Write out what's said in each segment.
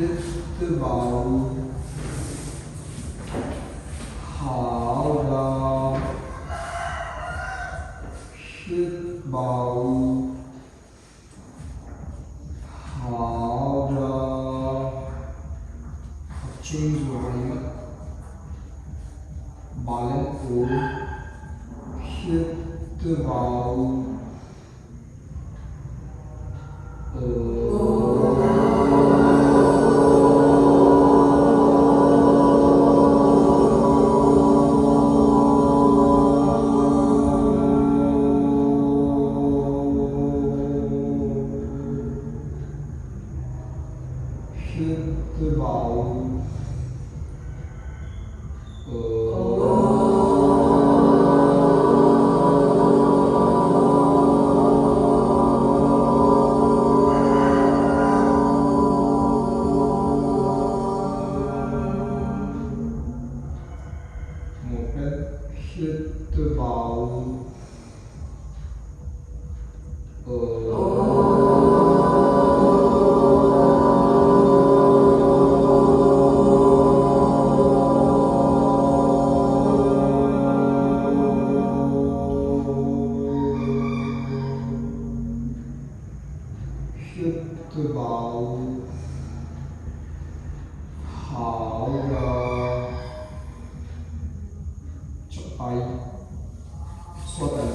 hít vào, thở ra, hít vào, thở ra. tập trung rồi mất balance ổn, hít vào, hít vào, một lần hít vào, hít vào, thở ra, chậm tay, xoa tay.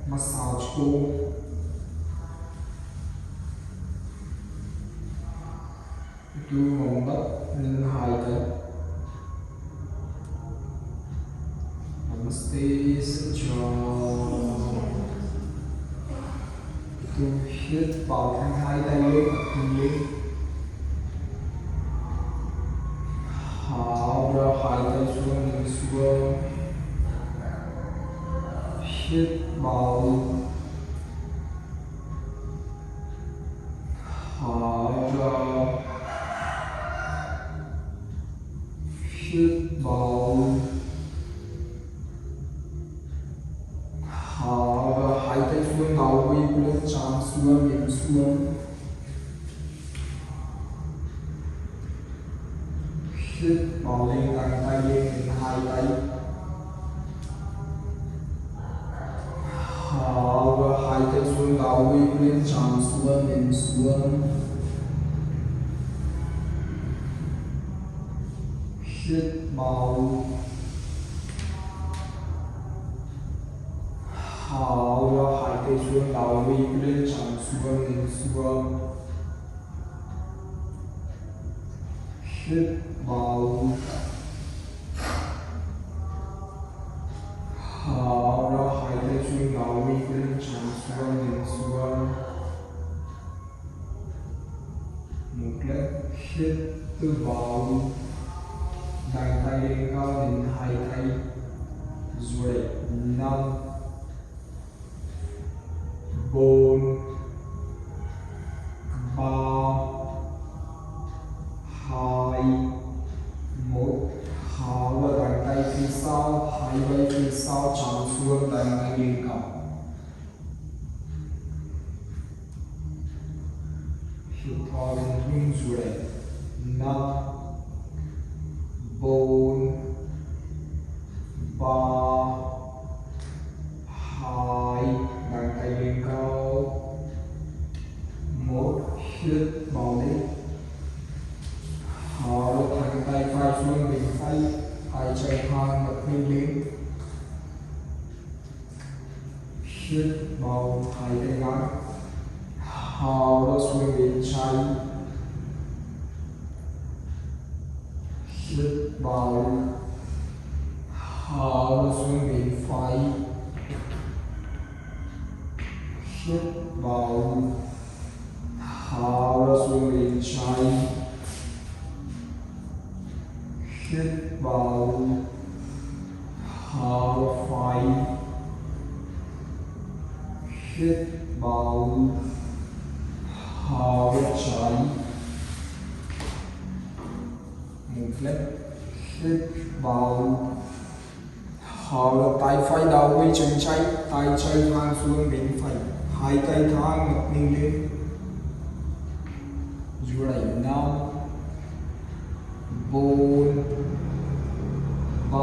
Massage cô. Đưa vòng đất lưng hai tay. Namaste Sanjay. Tôi hít vào thành hai tay lên tập trung lên. Thở ra hai tay xuống lưng xuống. Hít vào, thở ra, hít vào, thở ra hai tay xuống đầu quay lên trán xuống miệng xuống. Hít vào lên cánh tay lên đến hai tay. Thở ra hai tay xuống đầu quay lên trán xuống miệng xuống. Hít vào, thở ra hai tay xuống đầu quay lên trán xuống miệng xuống. Hít vào, thở ra hai tay xuống đầu quay lên trán xuống miệng xuống. Một lần hít vào, đàn tay lên cao đến hai tay, rồi 5 4 3 2 1. Thở ra đàn tay phía sau, hai tay phía sau chạm xuống đàn tay lên cao. Hít thở lên hung rồi 5 4 3 2. Bàn tay lên cao. 1. Hít vào lên. Thở ra thẳng tay phải xuống bên phải, hai chân hàng bật lên. Hít vào hai tay ngang. Thở ra xuống bên trái. Hít vào, thở ra xuống bên phải. Hít vào, thở ra xuống bên trái. Hít vào, thở ra phải. Hít vào, thở ra trái. lên hít vào thở ra tay phải đầu với chân trái, tay trái thang xuống bên phải, hai tay thang ngực mình lên, rồi 5 4 3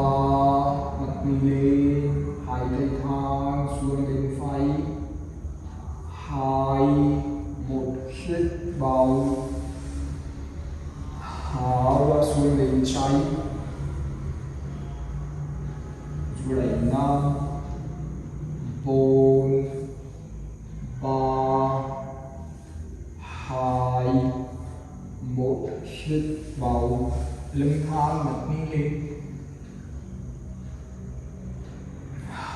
ngực mình lên, hai tay thang xuống bên phải, 2 1 hít vào thở ra xuống bên trái, rồi 5 4 3 2 1 hít vào lưng thang ngực mình lên,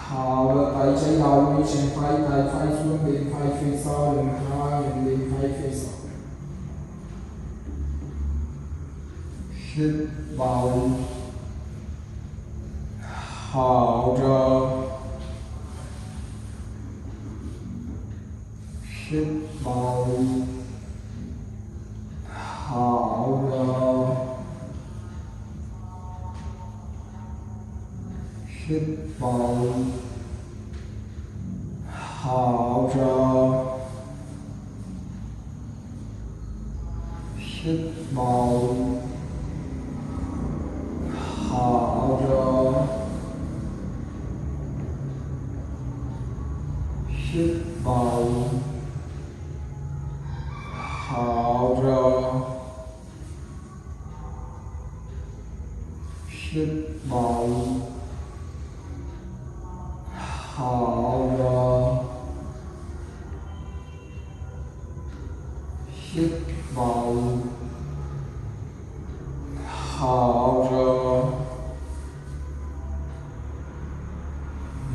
thở ra tay trái đầu với chân phải, tay phải xuống bên phải phía sau, lưng thang lên bên phải phía sau, hít vào thở ra, hít vào thở ra, hít vào thở ra, hít vào thở ra, hít vào thở ra, hít vào thở ra, hít vào thở ra,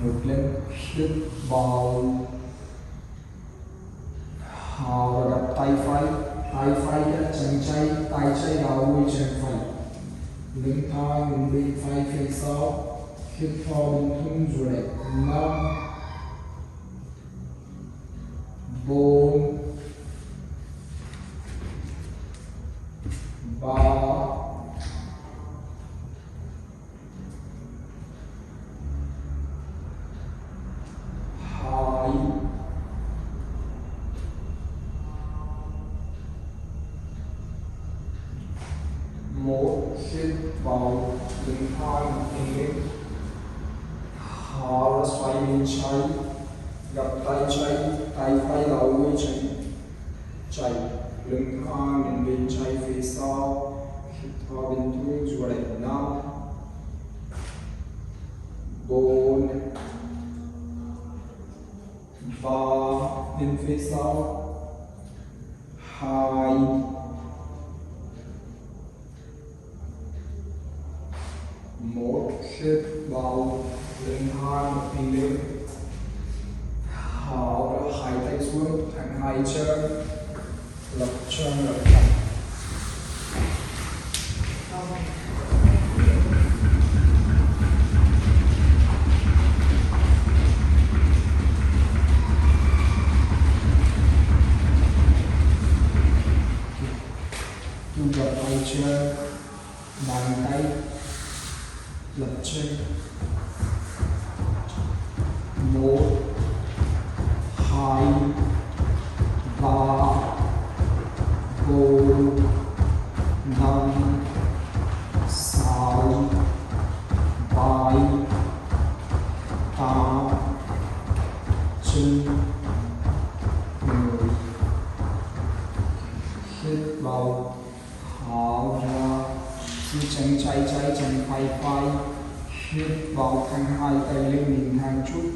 ngược lên hít vào thở ra, đặt tay phải đặt chân trái, tay trái đầu với chân phải, lưng thang lên bên phải phía sau, hít vào bên thung rồi 5 4 3 2 1 hít vào lưng thang lên, thở ra xoay bên trái, gặp tay trái, tay phải đầu với chân trái, lưng thang lên bên trái phía sau, hít vào bên thung rồi 5 4 3 bên phía sau, 2 1 hít vào lưng thang mình lên, thở ra hai tay xuống thành hai chân, lập chân lập thẳng, thu gập tay chân, bàn tay lập chân, 1 2 3 4 5 6 7 8 9 10, hít vào thở ra, giữ chân trái chân phải, hít vào thẳng hai tay lên mình hàng chút,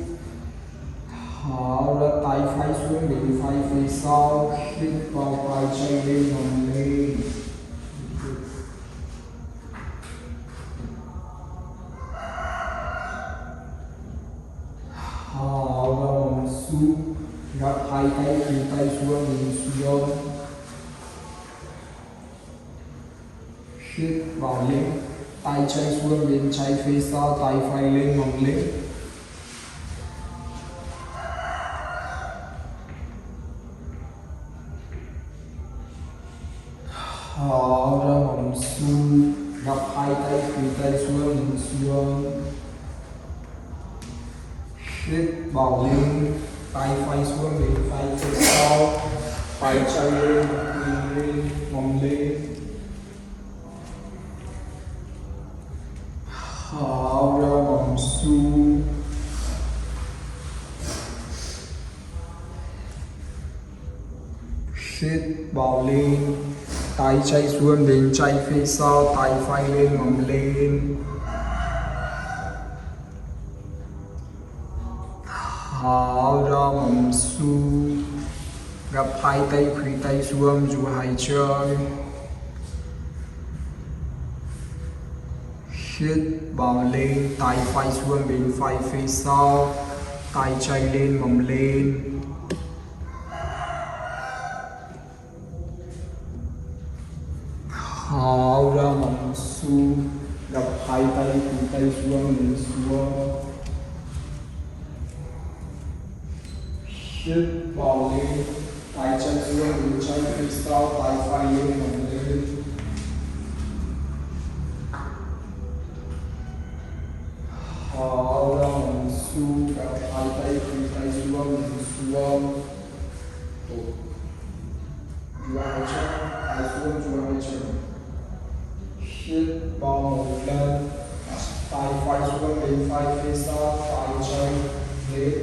thở ra tay phải xuống bên phải phía sau, hít vào tay trái lên ngẩng lên, thở ra nằm xuống, gập hai tay từ tay xuống mình xuống, hít vào lên, tay trái xuống bên trái phía sau, tay phải lên ngẩng lên, thở ra nằm xuống, gập hai tay khuỷu tay xuống nhìn xuống, hít vào lên, tay phai xuống đến tay phía sau, phải chạy lên, lên, mông lên, thở ra bằng xuống, hít vào lên, tay chạy xuống đến chạy phía sau, tay phai lên, mông lên, thở ra bằng xuống, gập hai tay khuỷu tay xuống dù hai chân, hít vào lên, tay phai xuống bên phải phía sau, tay chạy lên mông lên, thở ra bằng xuống, gập hai tay khuỷu tay xuống nhìn xuống, hít vào lên, tay chân xuống bên trái phía sau, tay phai lên mông lên, thở ra bằng xuống, gập hai tay khuỷu tay xuống nhìn xuống, dua hai chân, tay xuống dua hai chân, hít vào một lần, tay phải xuống bên phải phía sau, tay chân lên,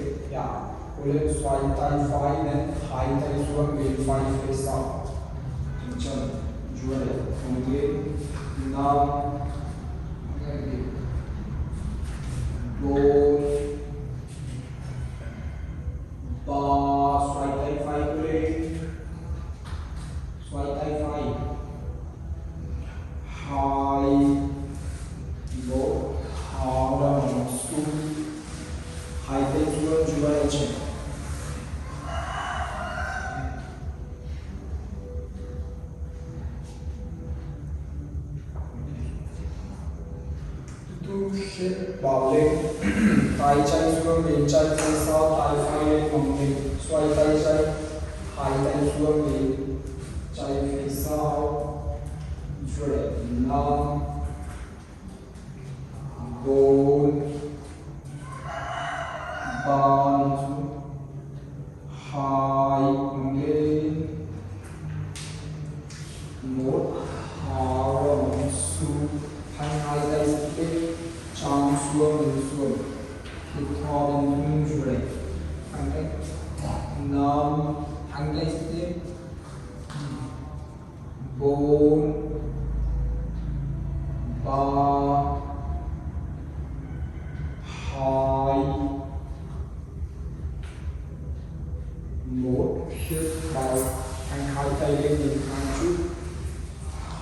lên xoay tay phải lên, hai tay xuống bên phải phía sau, chân dua lên, không lên, năm, bốn, ba, xoay tay phải lên, xoay tay phải, hai, một, thở ra bằng xuống, hai tay xuống dua hai chân, hít vào lên, tay chân xuống bên trái phía sau, tay phải lên mông lên, xoay tay chân, hai tay xuống bên trái phía sau, rồi năm, bốn, ba, hai, lên, một, thở ra bằng xuống, hai tay tiếp, chạm xuống lên xuống, hít thở lên lưng rồi, hàng tay, năm, hàng tay tiếp, bốn, ba, hai, một, hít vào, hai tay lên nhìn hàng chút,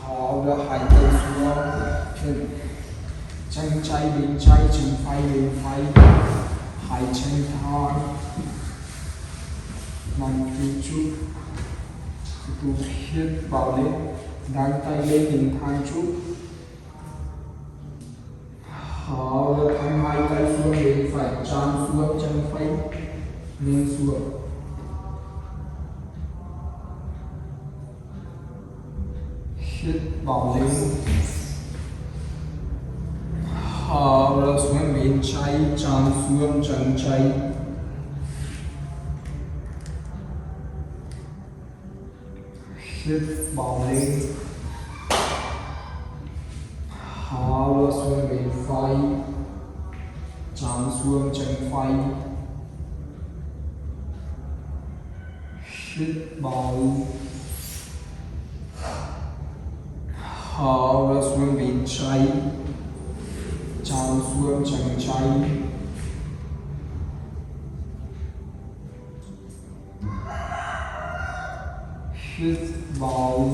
thở ra hai tay xuống, chân trái bên trái, chân phải bên phải, hai chân thẳng, nằm phía trước, hít vào lên, đan tay lên nhìn thẳng chút, thở ra thẳng hai tay xuống bên phải, chân xuống, chân phải lên xuống, hít vào lên, thở ra xuống bên trái, chân xuống, chân trái, hít vào lên, thở ra xuống bên phải, chân xuống, chân phải, hít vào, thở ra xuống bên trái, chân xuống, chân trái, hít vào,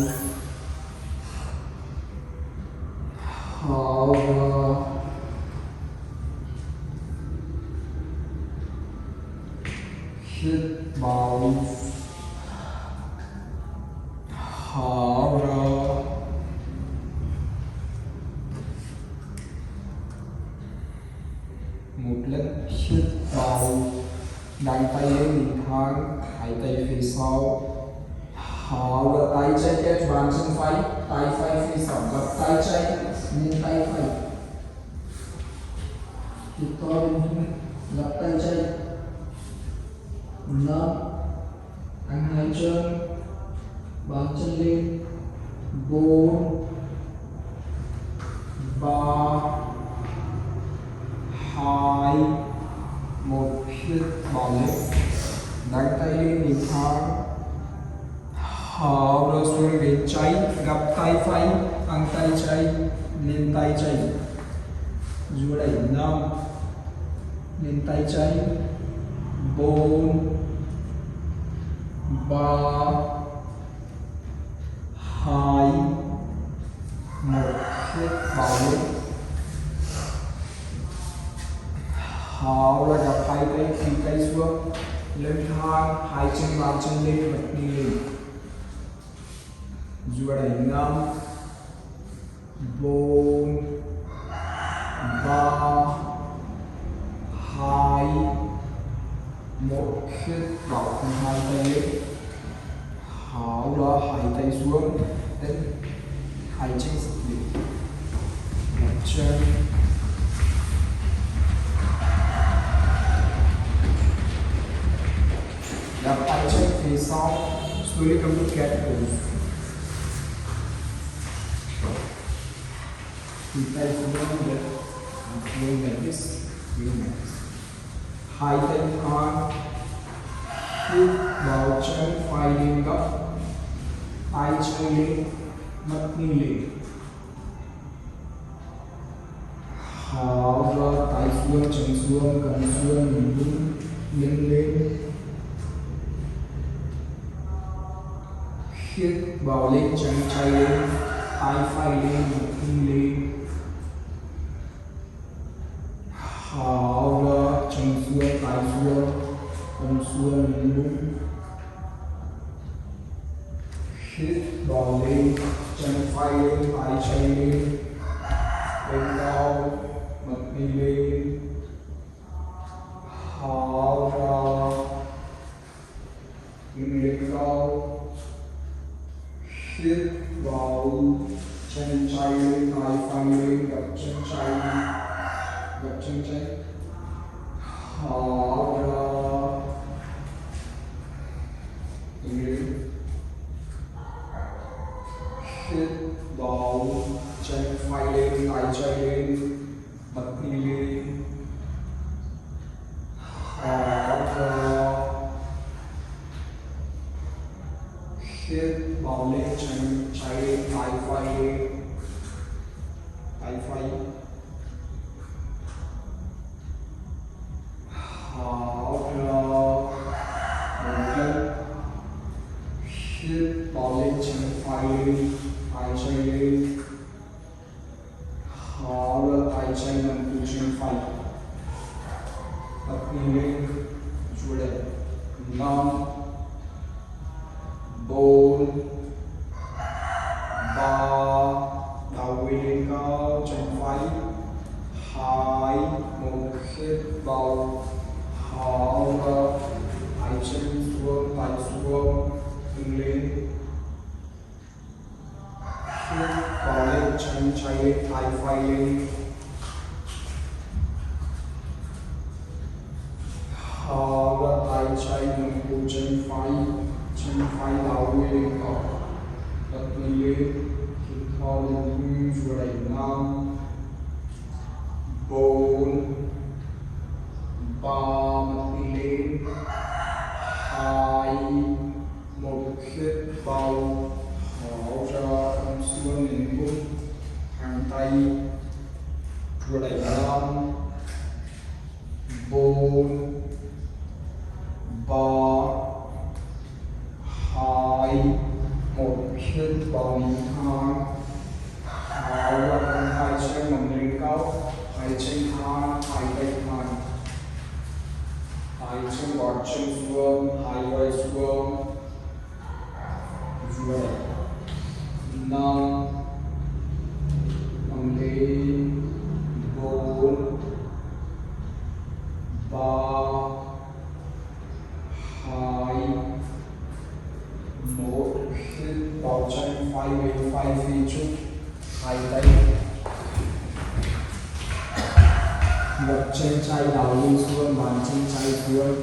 thở ra, hít vào, thở ra, một lần, hít vào, đan tay lên nhìn thẳng, hai tay phía sau, thở ra, tay chân ép bàn chân phái, tay phải phía sau gập tay trái lên tay phải, thì to lên gập tay trái, 5, anh hai chân, bàn chân lên, 4, 3, 2, 1, hít vào lên, đánh tay lên nhịp thang. Hào, rồi xuống bên trái, gập tay phải, thẳng tay trái, lên tay trái, dù đẩy 5, lên tay trái, 4, 3, 2, 1, hít vào lên. Hào, rồi gập hai tay, khi tay xuống, lên thang, hai chân bàn chân lên, bật đi lên. Dù đẩy 5, 4, 3, 2, 1, hít vào cùng hai tay lên. Hào, đó hai tay xuống, đến hai chân lên, một chân, gập tay chân phía sau, slowly come to cat pose. Thì tay xuống lên, going like this, going like this. Hai tay thang, hít vào chân phải lên gấp, tay chân lên, mắt đi lên. Hào ra tay xuống, chân xuống, cầm xuống, mình đứng, lên lên. Hít vào lên, chân trái lên, tay phải lên, mắt đi lên. Hào ra chân xuống, tay xuống, cầm xuống, mình đứng. Hít vào lên, chân phải lên, tay trái lên, lên cao, mắt đi lên. Hào ra, lên cao. Hít vào, chân trái lên, tay phải lên, gập chân trái, gập chân trái. Hào ra, lên. Hít vào, chân phải lên, tay trái lên, bật đi lên. Hào ra, hít vào lên, chân trái lên, tay phải lên, tay phải. Hào ra, một lần. Hít vào lên, chân phải lên, tay trái lên. Hào ra, tay trái nằm từ chân phải, bật đi lên, chủ đề 5, 4, 3, đầu quay lên cao, chân phải, 2, 1, hít vào. Hào ra, hai chân xuống, tay xuống, đứng lên. Hít vào lên, chân trái lên, tay phải lên. Hào ra, tay trái nằm cổ chân phải đầu quay lên cao, bật đi lên. Hít vào lên, vừa đẩy 5, 4, 3, mắt đi lên. 2, 1, hít vào. Hào ra, cầm xuống lên bụng, hàng tay, vừa đẩy 5, 4, 3, 2, 1, hít vào nhịp thang. Hào ra, cầm hai chân nằm lên cao, hai chân thang, hai tay thang. Hai chân gót chân xuống, hai vai xuống. Rồi 5, nằm lên. 4, 3, 2, 1, hít vào chân phải bên phải. phi trúc hai tay gập chân trái đảo lưng xuống, bàn chân trái xuống,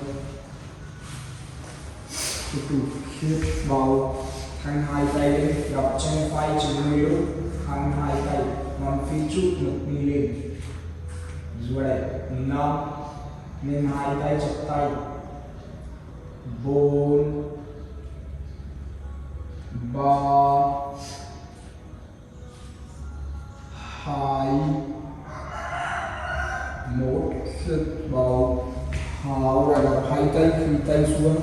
tiếp tục hít vào, thăng hai tay lên, gập chân phải chân người lúc, thăng hai tay, nằm phi trúc ngực đi lên, rồi đây, năm, nên hai tay chặt tay, 4, 3, 2, 1, hít vào, tháo ra gập hai tay, phi tay xuống,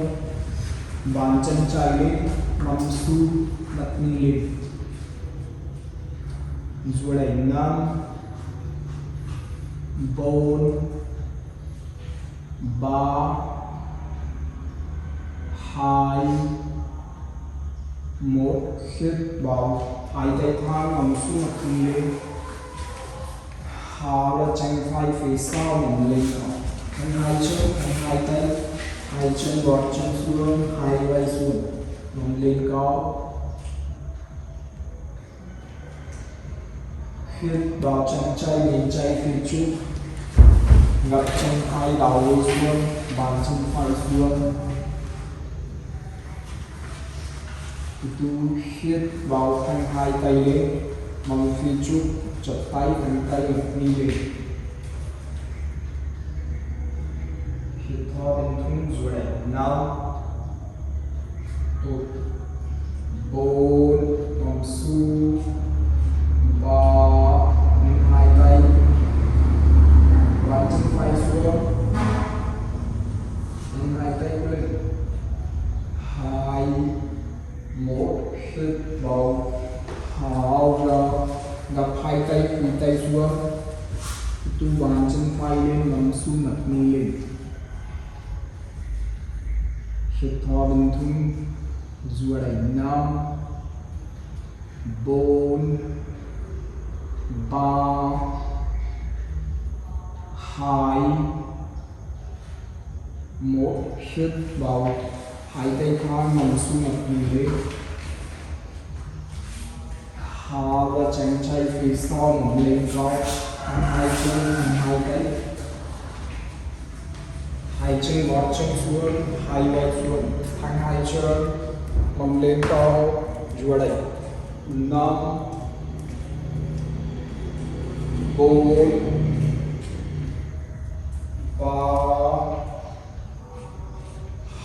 bàn chân trái lên, nằm xuống, đặt knee lên, rồi đây 5, 4, 3, 2, 1, hít vào, hai tay thang nằm xuống mặt knee lên, tháo ra chân phải phía sau mình lên, thăng hai chân, thăng hai tay, hai chân gót chân xuống, hai vai xuống, nằm lên cao, hít vào chân trái bên trái phi trúc, gập chân phải đảo lưng xuống, bàn chân phải xuống, itu hít vào, thăng hai tay lên, nằm phi trúc, chặt tay thẳng tay ngực đi lên, hít thở đến thung rồi đấy, 5, 4, nằm xuống, 3, nâng hai tay, bàn chân phải xuống, nâng hai tay lên, 2, 1, hít vào, tháo ra, gập hai tay, phi tay xuống, itu bàn chân phải lên, nằm xuống mặt knee lên, hít thở đến thung rồi đấy, 5, 4, 3, 2, 1, hít vào, hai tay thang nằm xuống mặt knee lên, tháo ra chân trái phía sau nằm lên cao, thăng hai chân, hai tay, hai chân gót chân xuống, hai vai xuống, thăng hai chân, nằm lên cao, rồi đây, 5, 4, 3,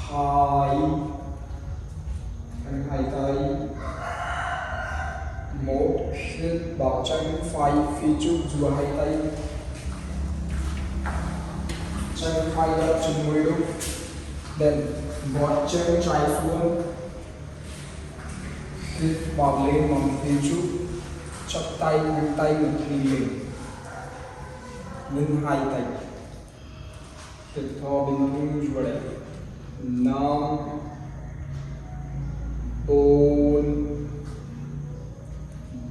2, thăng hai tay, 1, hít vào chân phải phi trúc giữa hai tay, chân phải ra chân người lúc, then gót chân trái xuống, hít vào lên nằm phi trúc, chắp tay ngực đi lên, nâng hai tay, hít thở bên hông rồi đấy, 5, 4,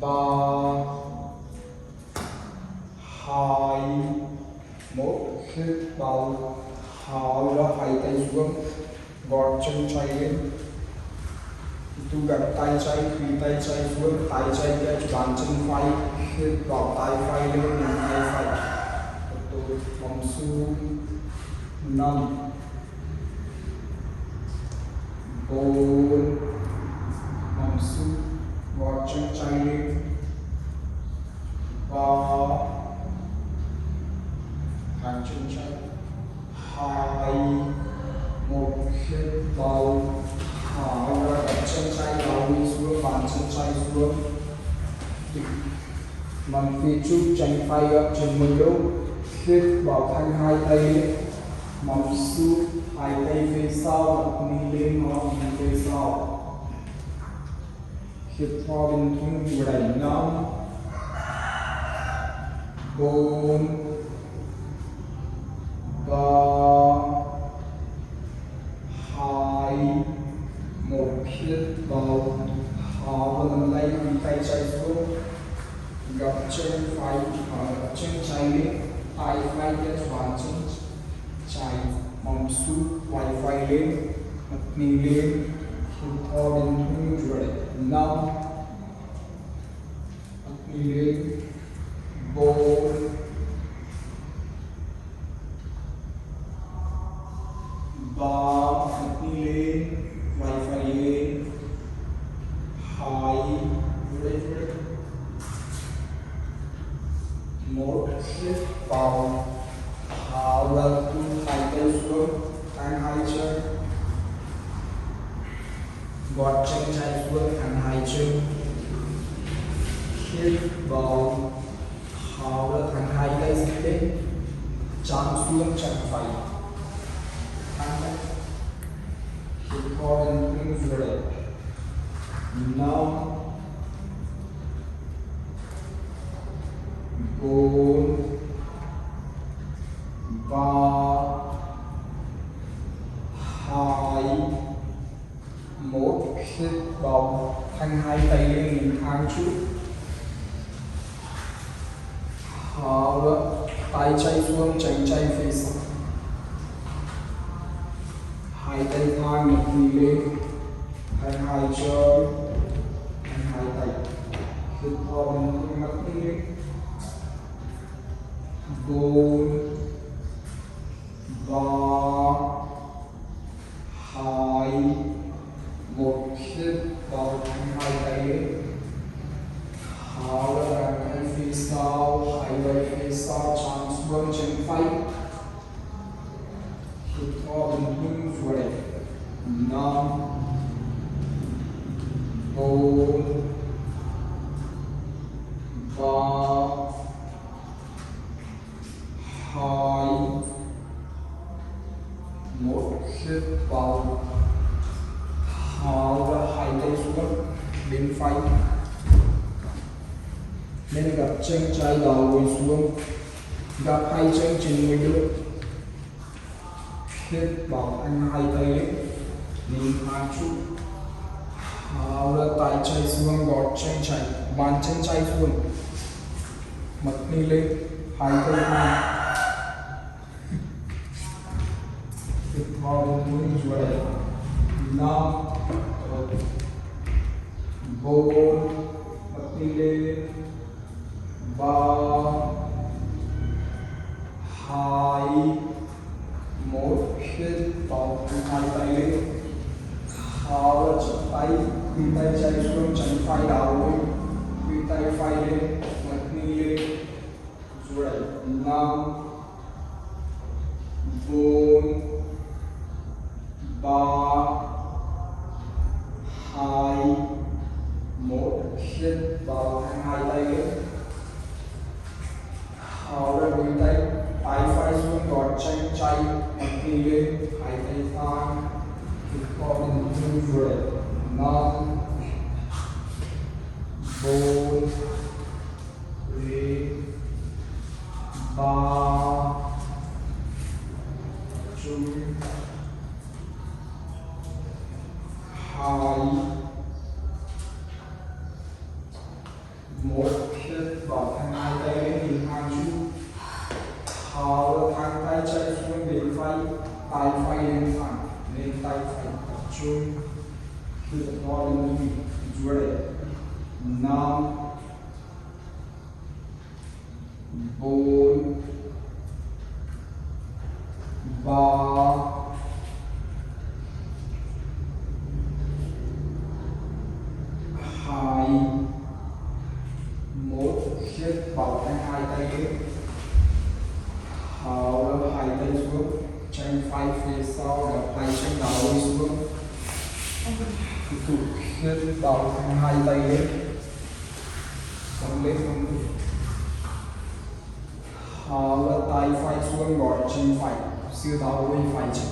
3, 2, 1, hít vào, tháo ra hai tay xuống, gót chân trái lên, itu gập tay trái, phi tay trái xuống, tay trái ra bàn chân phải, hít vào tay phải lên, nâng tay phải, nằm xuống, 5, 4, nằm xuống, gót chân trái lên, 3, hàng chân trái, 2, 1, hít vào, tháo ra gập chân trái đảo lưng xuống, bàn chân trái xuống, nằm phi trúc, chân phải gập chân mình lúc, hít vào, thăng hai tay lên, nằm xuống, hai tay phía sau, đặt knee lên, ngón phía sau, hít thở đến thung rồi đẩy, 5, 4, 3, 2, 1, hít vào, tháo ra nâng tay, phi tay trái xuống, gập chân phải, gập chân trái lên, tay phải ra bàn chân trái, nằm xuống, vai phải lên, mặt knee lên, hít thở đến thung rồi đấy, 5, đi lên, 4 3 đi lên, quay phải lên, 2 break 1 hít vào, thở ra, hai tay xuống, thẳng hai chân, gót chân chạy xuống, thẳng hai chân, hít vào, thở ra, thẳng hai tay lên, chán xuống chân phải, thẳng tay, hít vào đến lưng dưới, 5 4 3 2 1 hít vào, thanh hai tay lên nhìn thang chút, thở ra, tay chạy xuống, chân chạy phía sau, hai tay thang ngực đi lên, thanh hai chân, thanh hai tay, hít vào đến ngực đi lên, 4 3 2 1 hít vào, thanh hai tay lên, thở ra, tay phía sau, hai tay phía sau, chán xuống chân phải, hít vào đến lưng dưới, 5 4 3 2 1 hít vào, thở ra, hai tay xuống, bên phải, nên gập chân trái đầu ngồi xuống, gập hai chân trên người được, hít vào, anh hai tay lên, nhìn thang chút, thở ra, tay chạy xuống, gót chân chạy, bàn chân chạy xuống, mặt đi lên, hai tay thang, hít vào đến lưng dưới, 5 4 mặt đi lên, 3 2 1 hít vào, hai tay lên, thở ra, chậm tay, khuỷu tay chạy xuống, chân phải đảo lên, khuỷu tay phải lên, mặt đi lên, dưới, 5 4 3 2 1 hít vào, thẳng hai tay lên, thở ra, khuỷu tay, tay phải xuống, gót chân chạy, mặt đi lên, hai tay thang, hít vào đến lưng dưới, 5 4 3 chung 2 1 hít vào, thẳng hai tay lên, nhìn thang chút, thở ra, thẳng tay chạy xuống bên phải, tay phải lên thẳng, lên tay phải tập trung, hít vào đến lưng dưới, 5 4 3 2 1 hít vào, thanh hai tay lên, thở ra, hai tay xuống, chân phải phía sau, gập tay chân đầu đi xuống, hít vào, thanh hai tay lên, không lên, thở ra, tay phải xuống, gót chân phải, siêu đầu bên phải chân,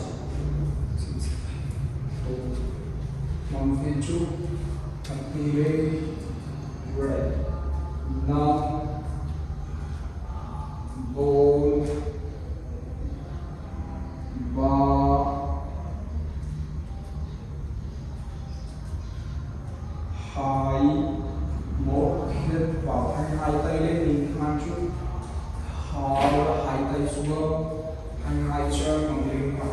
mong phía trước, thật đi lên, rồi, 5 4 3 2 1 hít vào, thanh hai tay lên, nhìn thang chút, thở ra, hai tay xuống, thanh hai chân bằng lên vào,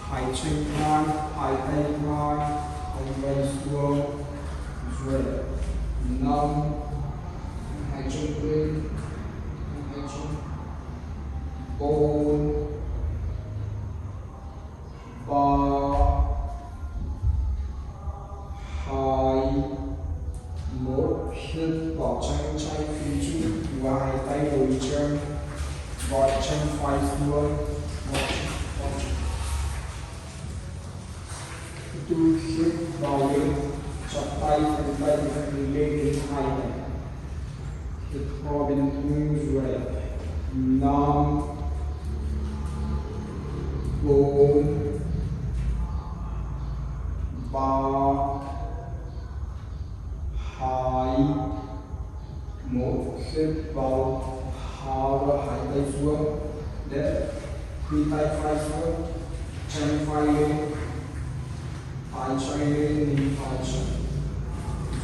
hai chân thang, hai tay thang, hai tay xuống, rồi, năm, hai chân lên, hai chân, bốn, ba, hai, một. Hít vào chân trái phía trước và hai tay đổi chân, gót chân phải xuống, tu hít vào lên, chắp tay lên đến hai tay, hít vào bên hông dưới, năm, bốn, ba, hai, một. Hít vào, tháo ra hai tay xuống, để khuỷu tay phải xuống, chân phải lên, hai chân lên, hai chân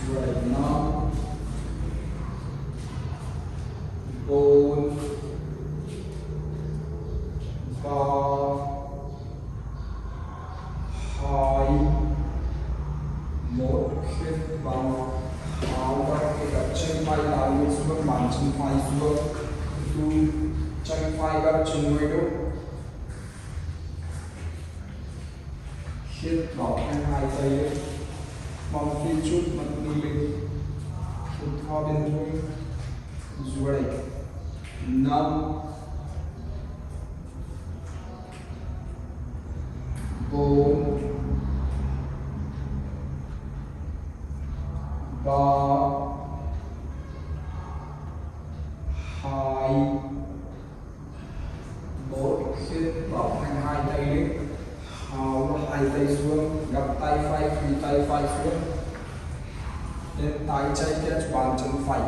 dưới, năm, bốn, ba, hai, một. Hít vào, tháo ra cái gập chân phải đảo lên xuống, bàn chân phải xuống, tu chân phải gập chân người đúng. Hít vào hai tay lên, mong phía chút mặt đi lên, hít vào bên hông dưới, năm, bốn, ba, hai, một. Hít vào hai tay lên, tháo hai tay xuống, gập tay phải, khuỷu tay phải xuống, để tay trái catch bàn chân phải,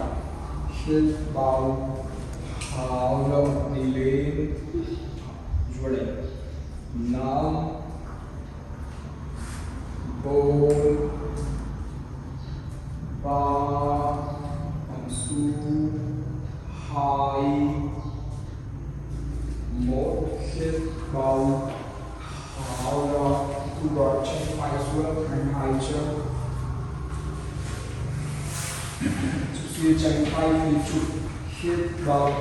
hít vào, tháo ra đi lên, dưới, năm, bốn, ba, hai, một. Hít vào, tháo ra, tu gót chân phải xuống, hai chân, suy chân phải phía trước, hít vào,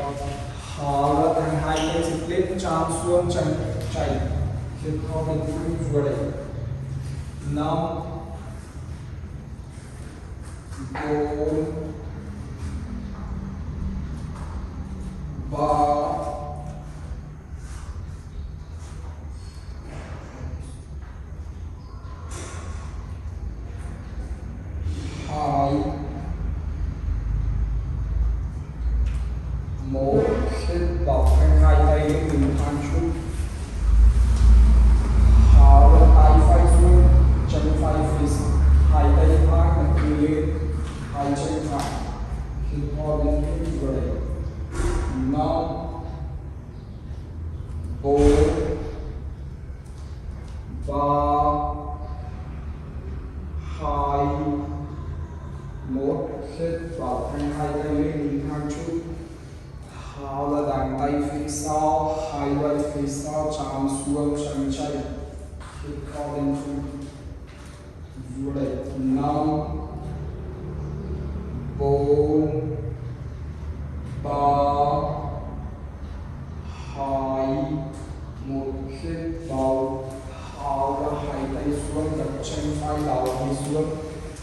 tháo ra hai tay dịch lên, chạm xuống chân chạy, hít vào bên hông dưới, năm, bốn, ba, hai, một. Hít vào hai tay lên mình hàng chút, tháo ra tay phải xuống, chân phải phía hai tay phải đặt lên, hai chân phải, hít vào bên hông dưới, năm, bốn, ba, hai, một. Hít vào hai tay lên hàng chút, tháo ra đằng tay phía sau, hai tay phía sau chạm xuống chân chạy, hít vào bên hông dưới, năm, bốn, ba, hai, một. Hít vào, tháo ra hai tay xuống, gập chân phải đảo đi xuống,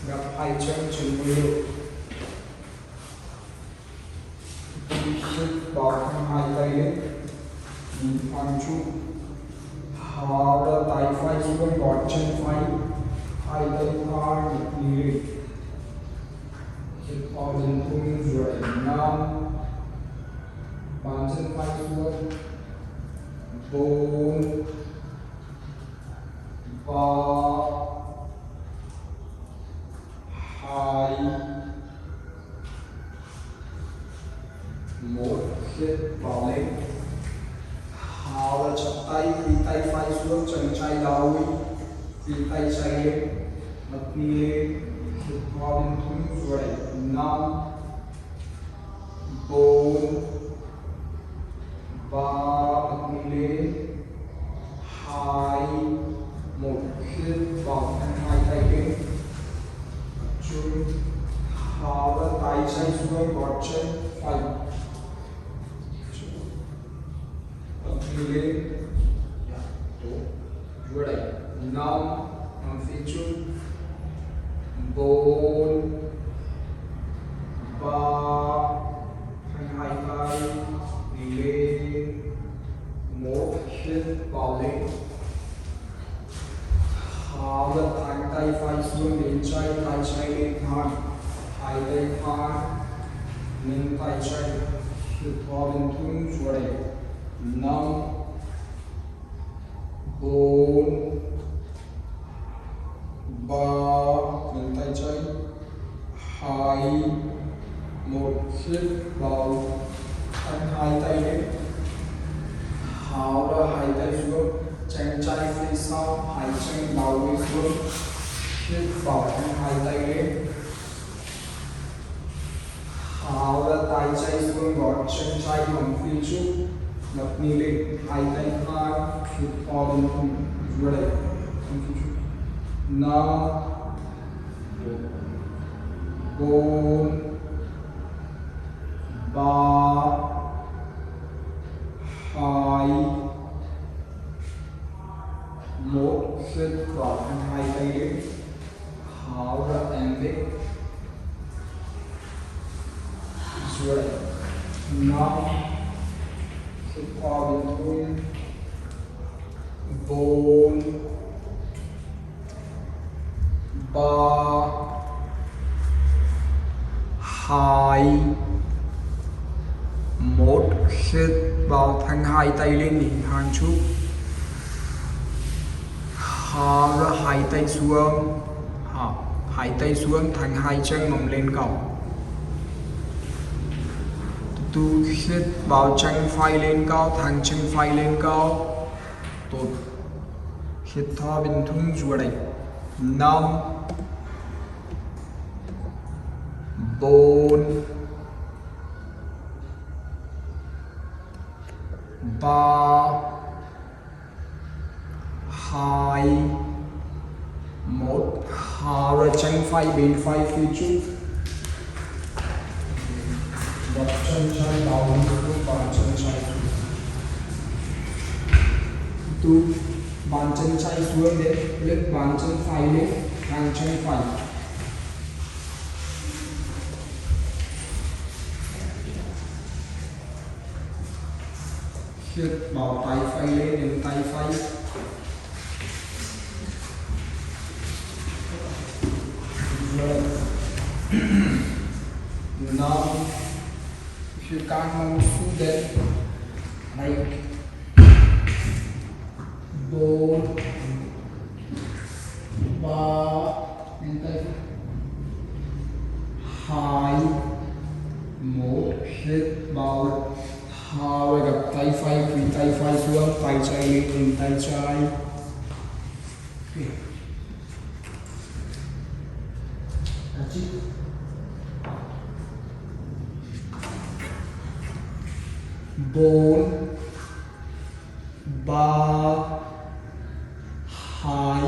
gập hai chân chân người, hít vào hai tay lên, nhìn thẳng chút, tháo ra tay phải xuống, gót chân phải, hai tay phải đi lên, hít vào bên hông dưới, năm, bàn chân phải xuống, bốn, ba, hai, một. Hít vào lên, tháo ra chắp tay, khuỷu tay phải xuống, chân trái đảo đi, khuỷu tay trái lên, mặt đi lên, hít vào bên hông dưới, năm, bốn, ba, mặt đi lên, hai, một. Hít vào hai tay lên, chân, hai, hào ra tay chân xuống gót chân phải đi lên vừa đây năm phía trước bốn ba hai tay đi lên một hít vào lên hào ra thẳng tay phải xuống bên trái tay trái lên thẳng hai tay phải lên tay trái hít vào bên thun vừa đây năm bốn ba lên tay trái hai một hít vào thẳng hai tay lên hào ra hai tay xuống chân trái phía sau hai chân vào đi xuống hít vào thẳng hai tay lên hào ra tay trái xuống gót chân trái bằng phía trước lập đi lên hai tay phải hít vào bên thun vừa đây năm bốn ba hai một hít vào thẳng hai tay lên hào ra em đi rồi năm hít vào bên thun bốn ba hai một hít vào thẳng hai tay lên nhìn hàng chút hào ra hai tay xuống hai tay xuống thẳng hai chân mỏng lên cổng tu hít vào chân phải lên cao thẳng chân phải lên cao tốt hít thở bên thun vừa đây năm bốn ba hai một hào ra chân phải bên phải phía trước đặt chân trái vào xuống bàn chân trái tu bàn chân trái xuống để lưng bàn chân phải lên hàng chân phải hít vào tay phải lên đến tay phải now if you can't move through that like bốn ba lên tay hai một hít vào hào gặp tay phải quỳ tay phải xuống tay trái lên tay trái bốn ba hai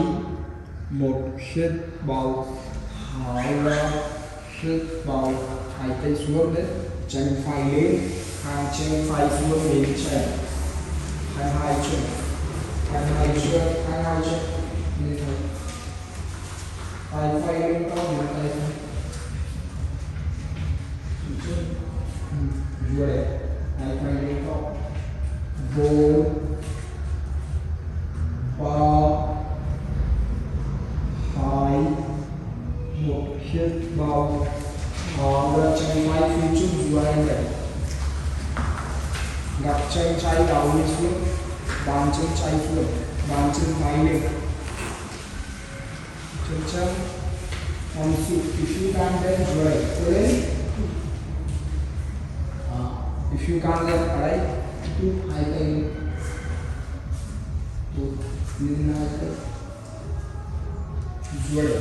một hít vào hào ra hít vào hai tay xuống đấy chân phải lên hàng chân phải xuống bên chân hai chân như thế tay phải lên cao một tay vừa đấy tay phải lên cao bốn ba hai một hít vào hào ra chân phải phía trước vừa anh đấy gặp chân trái đầu đi xuống bàn chân trái xuống bàn chân phải lên chân on if you can then right if you can then right tu hai tay tu nhìn hai tay rồi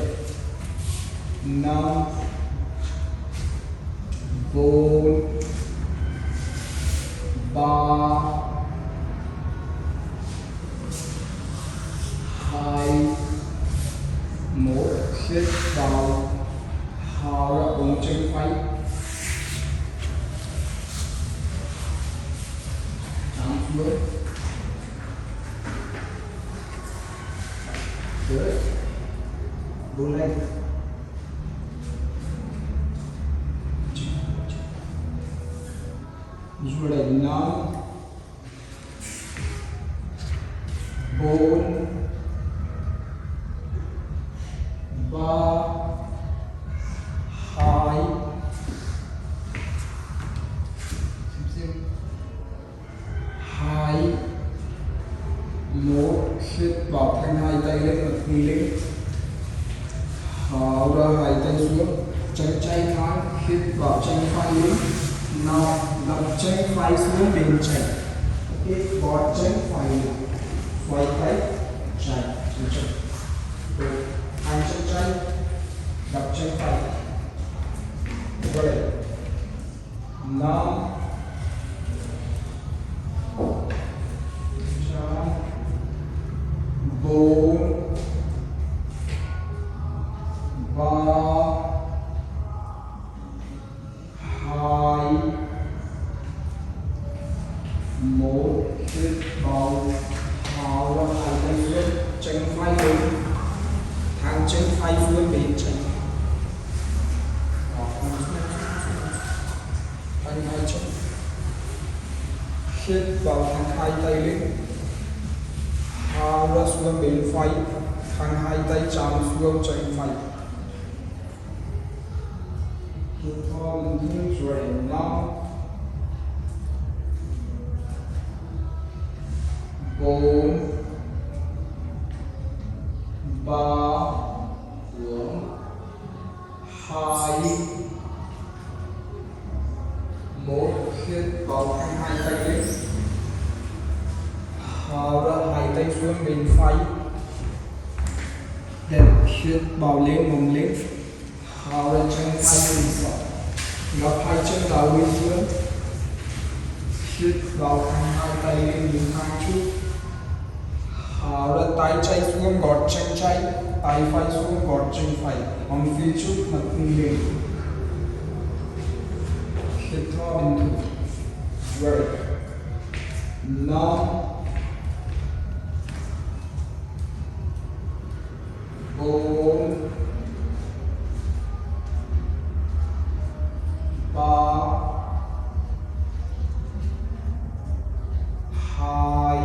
năm bốn ba hai một hít vào hào ra ống chân phải chạm xuống. Good. Buông lên. Duỗi 5 4 3 2 2 1 hít vào thanh hai tay lên ngực đi lên. Thở ra hai tay xuống, chân trái thẳng hít vào chân phải lên. Nào đặt chân phải xuống bên trái, hít vào chân phải lên, xoay tay trái chân trái. Rồi hai chân trái đặt chân phải. Rồi 5 4 3 2 1 hít vào, thở ra hai tay xuống, chân phải lên, thẳng chân phải xuống bên trái. Thanh hai chân, hít vào thẳng hai tay lên, thở ra xuống bên phải, thẳng hai tay chạm xuống chân phải. Hít thở lên thẳng rồi 5 4 3 2 1 hít vào thẳng hai tay lên, thở ra hai tay xuống bên phải, hít vào lên mông lên, thở ra chân phải bên phải, gập hai chân vào bên dưới, hít vào thẳng hai tay lên nhìn thẳng chút, thở ra tay trái xuống gọt chân trái, tay phải xuống gọt chân phải, hông phía trước mặt lên. Hít thở bên thủ. Rồi 5 4 3 2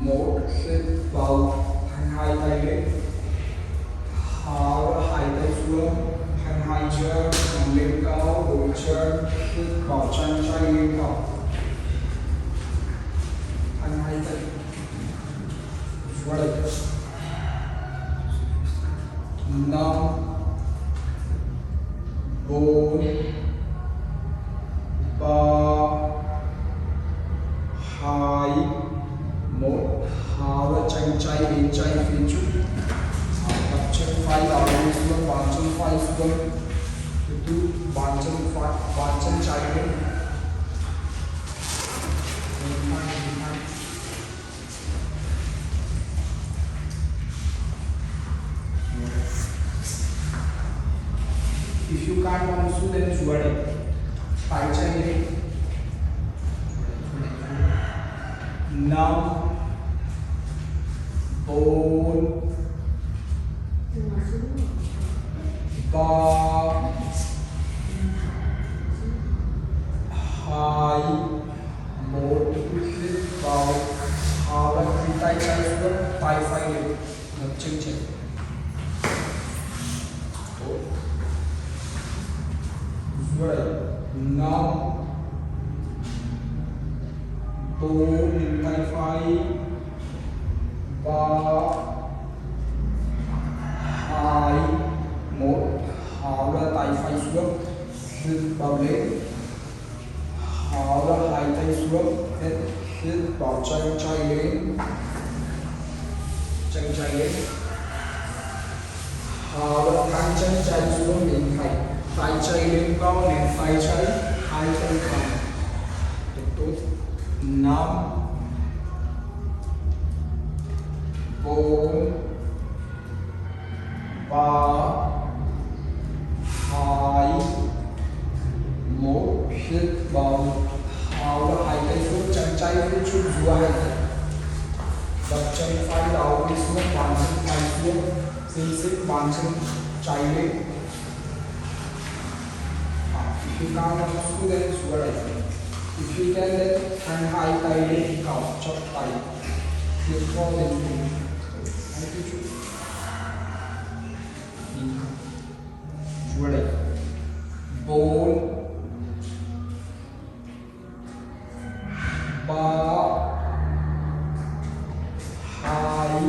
1 hít vào thẳng hai tay lên, thở ra hai tay xuống, thẳng hai chân lên cao, đôi chân hít vào chân trái lên cao, thẳng hai tay. Rồi 5 4 3 2 1 thở ra chân trái bên trái phía trước, đặt chân phải vào bên xuống, bàn chân phải xuống, tiếp tục bàn chân phải, bàn chân trái lên. If you can't want to, then जुआड़े tay trái lên. 5 4 3 2 1 hít vào, thở ra tay trái xuống, tay phải lên, ngực chân trên. Rồi 5 4 tay phải, 3 2 1 thở ra tay phải xuống, hít vào lên, thở ra hai tay xuống, hít vào chân trái lên, chân trái lên, thở ra thẳng chân trái xuống bên phải, tay trái lên cao lên tay trái, hai chân thẳng. Tiếp tục 5 4 ba hai một hít vào tháo ra hai tay xuống chân trái phía trước giữa hai tay đặt chân phải đầu đi xuống bàn chân phải xuống xin xích bàn chân trái lên if you can't do that it's what I think if you can then hand hai tay lên cào chóp tay hít vào lên cùng hai cái chút Ready? 4 3 2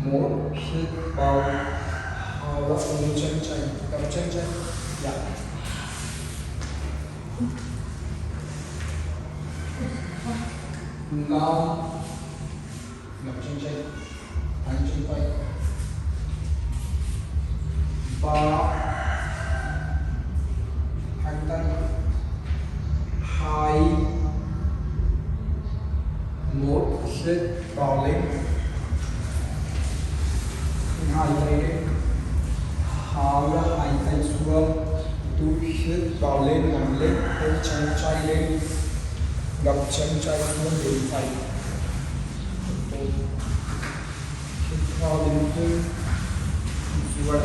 1 hít vào thở ra ôm chân chạy cầm chân chạy dạ 5 ngập chân chạy đánh chân tay 3 hai tay 2 1 hít vào lên hai tay lên tháo ra hai tay xuống tụi hít vào lên nằm lên tay chân trái lên gập chân trái xuống đến phải hít vào lên cùng rồi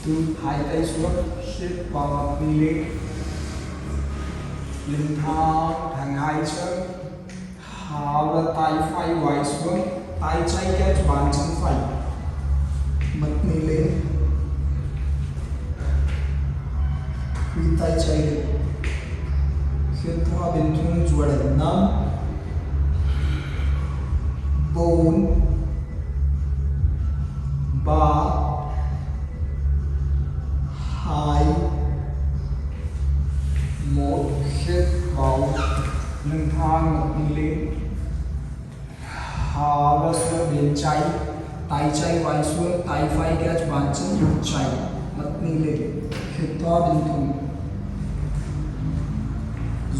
9 hai tay xuống hít vào đi lên lưng thang thẳng hai chân tháo ra tay phải quay xuống tay trái kết bàn chân phải mặt đi lên quy tay trái lên hít vào bên trong chuột 5 4 3 2 1 hít vào lưng thang mặt đi lên tháo ra xuống bên trái tay trái quay xuống tay phải kết bàn chân trái mặt đi lên hít vào bên trong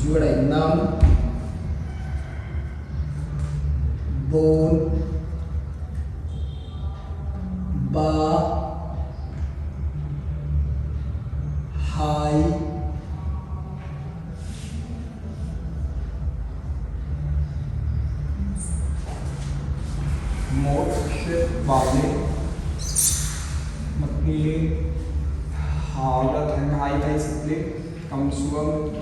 chuột 5 4 3 2 vào lên, bật đi lên, hào ra thẳng hai tay dựng lên, cầm xuống,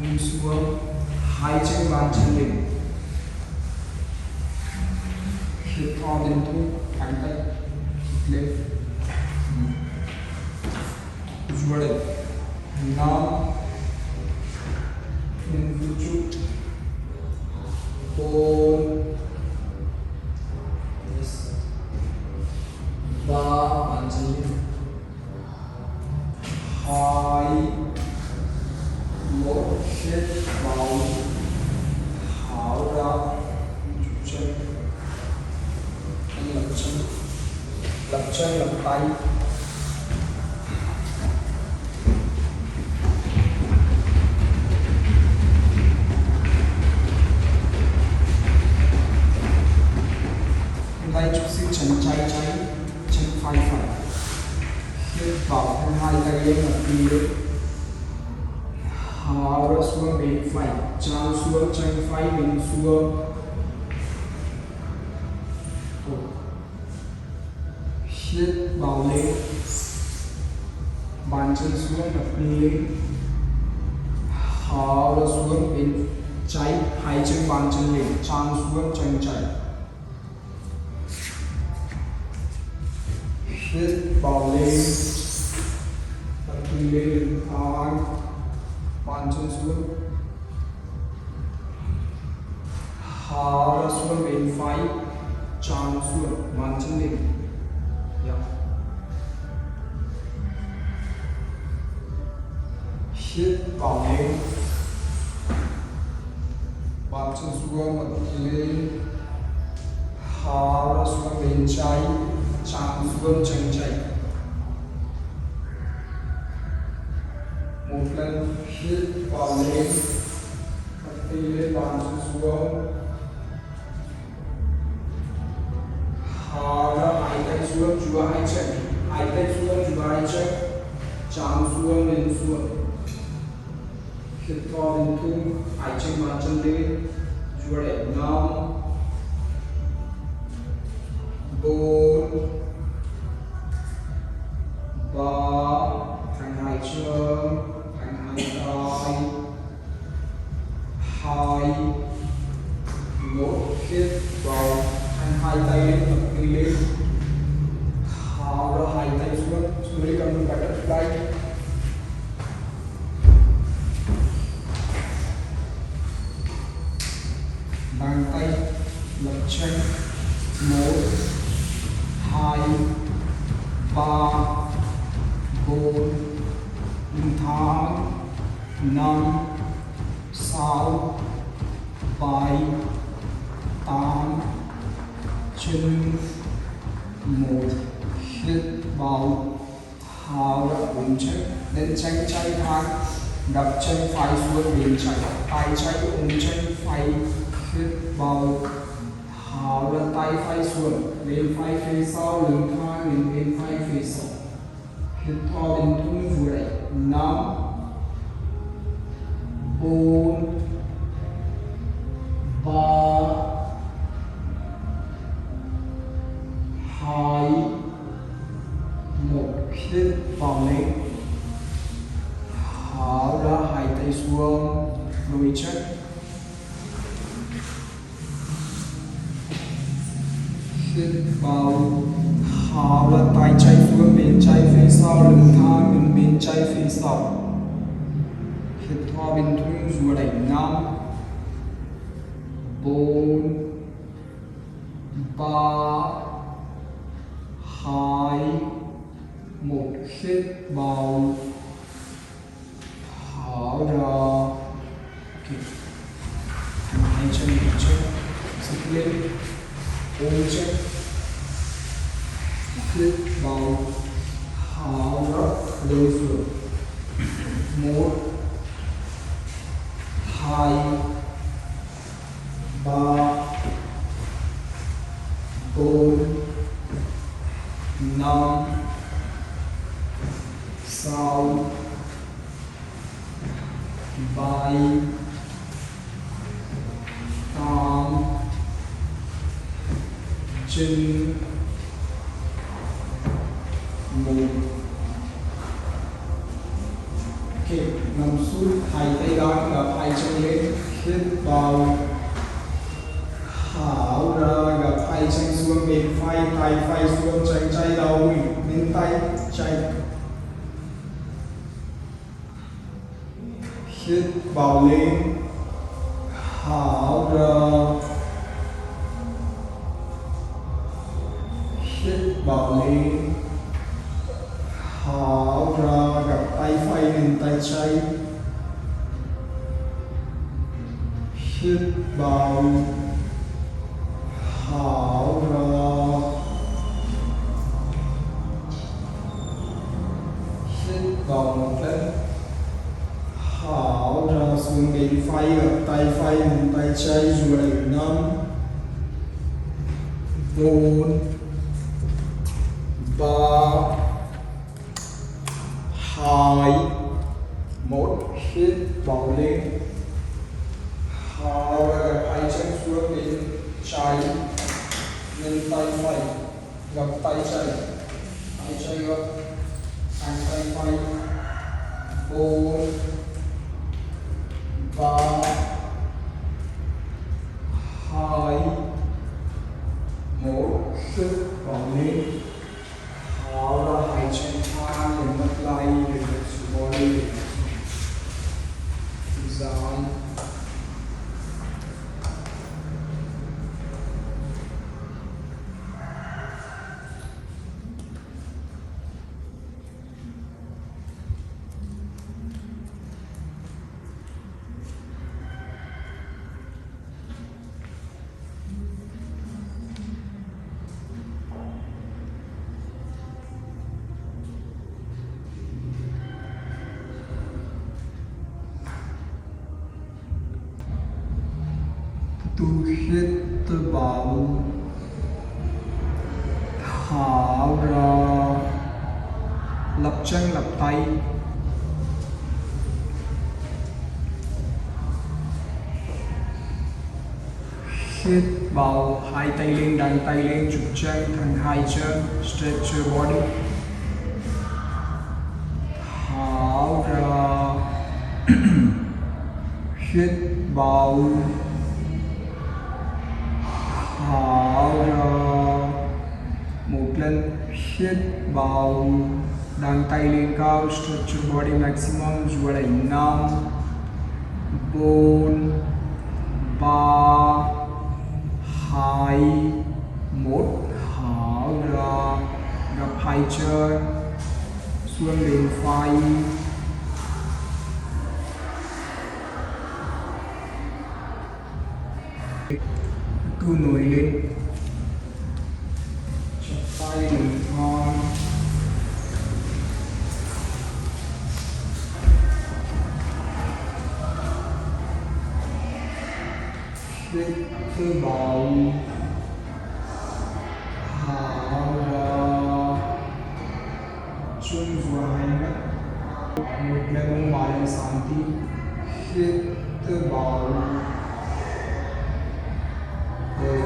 buông xuống, hai chân bàn chân lên, hít thở đến thu, thẳng tay lên, जोड़े, नाम, इंद्रचूड़, ओम, बा, अंजलि, हाय, मोक्षित, बाउ, हावड़ा, जुचन, लक्षण, लक्षण लंबाई, tay chút xíu chân trái trái, chân phải phải, hít vào thân hai tay lên mặt đi lên, hào ra xuống bên phải, chạm xuống chân phải bên xuống, hít vào lên, bàn chân xuống mặt đi lên, hào ra xuống bên trái, hai chân bàn chân lên, chạm xuống chân trái. Hít vào lên, đặt chân lên, thang, bàn chân xuống, hạ ra xuống bên phải, chạm xuống, bàn chân lên, hít vào lên, bàn chân xuống, mặt lên, hạ ra xuống bên trái, chạm xuống chân trái, một lần hít vào lên, đặt tay lên bàn chân xuống, hạ ra hai tay xuống chùa hai chân, hai tay xuống chùa hai chân, chạm xuống lên xuống, hít thở lên thung, hai chân bàn chân lên, chùa để năm, bốn, ba, thẳng hai chân, thẳng hai tay, hai, một, hít vào, thẳng hai tay lên, bật đi lên, hạ ra hai tay xuống, xuống lấy cầm cả đất tay, bàn tay, lập chân, một, hai, ba, bốn, tháng, năm, sáu, bảy, tám, chín, một, hít vào, thở ra bốn chân, lên chân trái thang, đặt chân phải xuống bên trái, tay trái ôm chân phải, hít vào, thở ra tay phải xuống, bên phải phía sau, lưng thang lên bên phải phía sau, hít thở đến thung vừa đấy, năm, bốn, ba, hai, một, hít vào lên, thở ra hai tay xuống, đôi chân, hít vào, thở ra tay trái xuống bên trái phía sau, lưng thang bên trái phía sau, hít thở bên thung vừa đấy, năm, bốn, ba, hai, một, hít vào, thở ra, hai chân một chân, dựng lên, ôm chân, hít vào, thở ra, lên xuống, một, hai, ba, bốn, năm, sáu, bảy, tám, chín, Ok, nằm xuống, hai tay gác gập hai chân lên, hít vào, thở ra, gập hai chân xuống bên vai, tay phải xuống chân trái đầu, bên tay trái. Hít vào lên, thở ra, hít vào lên, thở ra, gập tay phải lên tay trái. Hít vào, thở ra, hít vào một lần, thở ra xuống bên phải, gập tay phải lên tay trái rồi lại 5 4 3 2 1. Hít vào lên, thở ra, gập hai chân xuống bên trái lên tay phải, gập tay trái gập hai tay phải. 4 3 2 1. Hít vào lên, thở ra, hai chân thang lên mất lại, relax your body, down. Tu hít vào, thở ra, lập chân lập tay. Hít vào, hai tay lên, đan tay lên, chụp chân thành hai chân, stretch your body. Thở ra, hít vào, thở ra, một lần, hít vào, đan tay lên cao, stretch your body maximum, rồi lại 5 4 3 2 1. Thở ra, gập hai chân xuống bên phải, cứ nổi lên, chắp tay lên thon, hít vào, thở ra, chân vừa hai mét, một lần ngoài Shanti. Hít vào, hít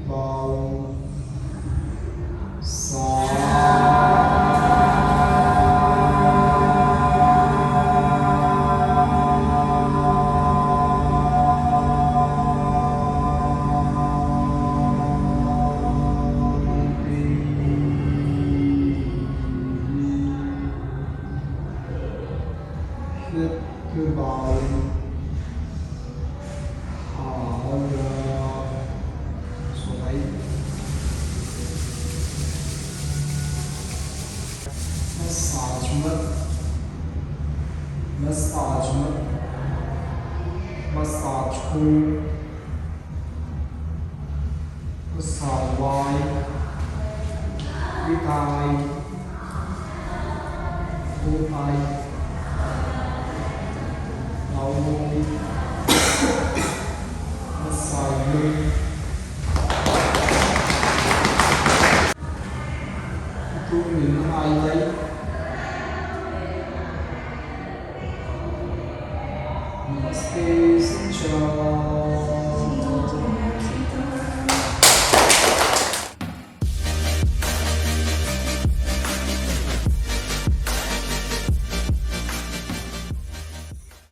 vào, hít vào, hảo xuống đấy. Massage mất, massage mất, massage khu, massage vai, cái tai, cổ tay, đầu môi, massage lưng, chú mình hai lấy. Namaste, xin chào.